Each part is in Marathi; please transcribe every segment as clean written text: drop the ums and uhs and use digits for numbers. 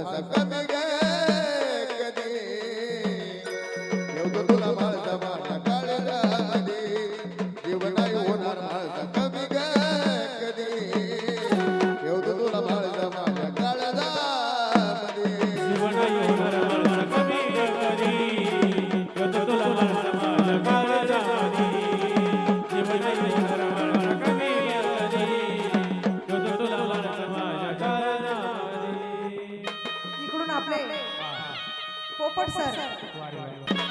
माळसा कमी ग कधी ठेवतो तुला माळसा माझ्या काळजामध्ये जीव नाही होणार माळसा कमी ग कधी ठेवतो तुला माळसा माझ्या काळजामध्ये जीव नाही होणार माळसा कमी कधी ठेवतो तुला माळसा माझ्या काळजामध्ये जीव नाही होणार माळसा कमी कधी ठेवतो तुला माळसा माझ्या काळजामध्ये. इकडून आपले पोपट सर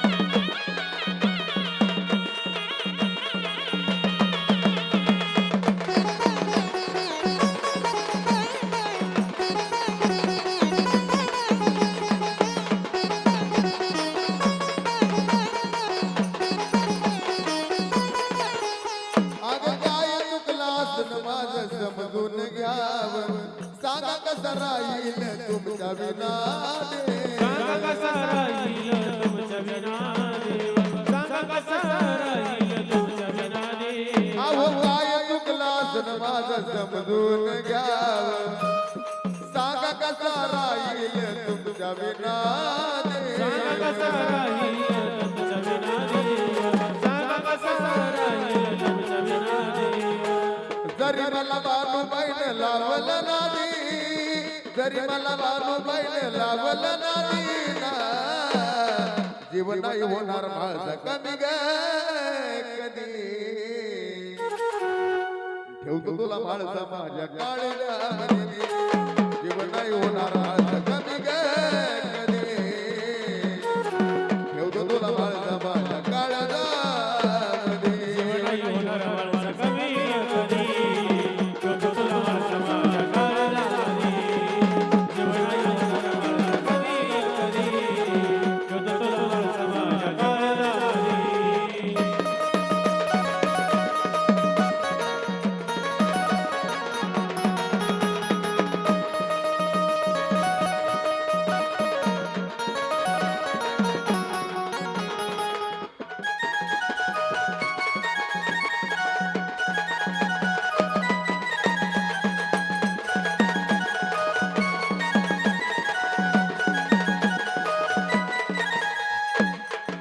अगं काय चुकलं असून माझं समजून घ्यावं सांगा कसं राहील तुमच्या विना सांगा कसा राहील तुमच्या विना देव, सांगा कसा राहील तुमच्या विना देव. अहो काय चुकलं असून माझं समजून घ्यावं सांगा कसा राहील तुमच्या विना सांगा कसा राहील तुमच्या विना देव, सांगा कसा राहील तुमच्या विना देव. जरी मला बानू बैल लावलं नाही जरी मला बानू बैल लावलं नाही ना जीव नाही होणार माझा कमी ग कधी ठेवतो तुला माळसा माझ्या काळजामध्ये जीव नाही होणार माझा कमी ग कधी ठेवतो तुला माळसा माझ्या काळजामध्ये जीव नाही होणार माणसा कमी कधी ठेवतो तुला माणसा माझ्या काळजामध्ये. जीव नाही होणार माणसा कमी कधी ठेवतो तुला माणसा माझ्या काळजामध्ये.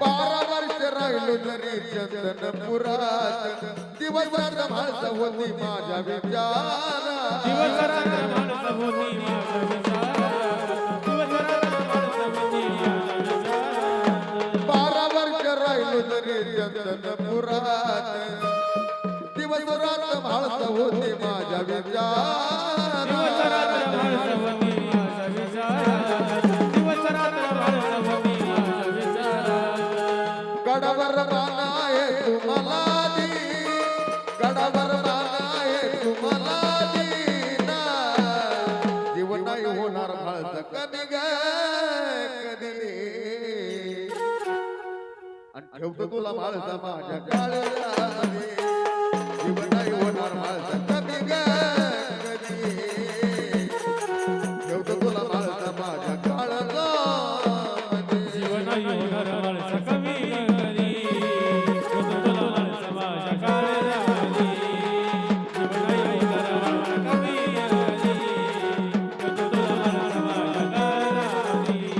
बारा वर्ष राहिलो जरी चंदनपुरात दिवसात माणसं होती माझ्या विचारात दिवसरात्र माणसं होती माझ्या विचारात, दिवसरात्र माणसं होती माझ्या विचारात. 12 वर्ष राहिलो जरी चंदनपुरात दिवसरात माणसं होती माझ्या दिवसरात्र विचारात माणसं होती माझ्या विचारात, दिवसरात्र माणसं होती माझ्या विचारात. गडावर रान आहे तुम्हाला दी गडावर रान आहे तुम्हाला दीना जीव नाही होणार माळसा कधी ग कधी आणि ठेवतो तुला माळसा माझ्या काळजामध्ये जीव नाही होणार माळसा कधी ग कधी ठेवतो तुला माळसा माझ्या काळजामध्ये जीव नाही होणार माणसा कमी कधी ठेवतो तुला माणसा माझ्या काळजामध्ये. जीव नाही होणार माणसा कमी कधी ठेवतो तुला माणसा माझ्या काळजामध्ये.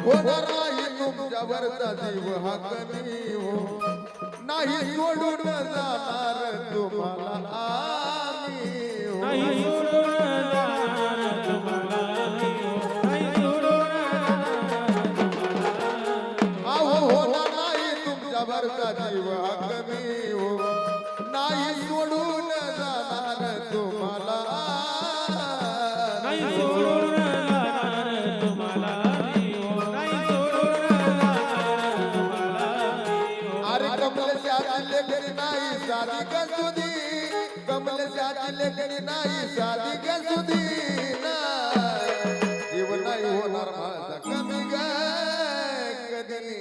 होणार नाही तुमच्यावरचा जीव हा कधी हो नाही सोडून जाणार तुम्हाला आम्ही हो. नाही सोडून जाणार तुम्हाला मी हो, नाही सोडून जाणार तुम्हाला. अहो होणार नाही तुमच्यावरचा जीव हा कधी हो नाही सोडून जाणार तुम्हाला नाही सोडून जाणार तुम्हाला मी हो, कसुदी कमल जाती लेकरी नाही साधी कसुदी ना जीव नाही होणार माझा कमी ग कधी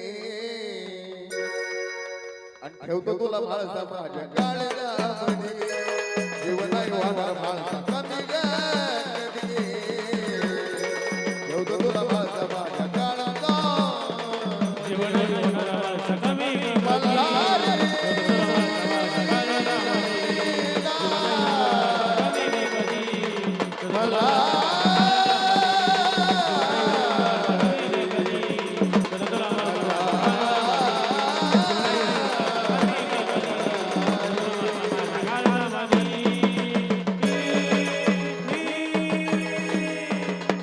आणि ठेवतो तुला माझा माझ्या काळजामध्ये जीव नाही होणार माझा कमी ग कधी ठेवतो तुला माझा माझ्या काळजा जीवन होणार सकमी मल्हारी मला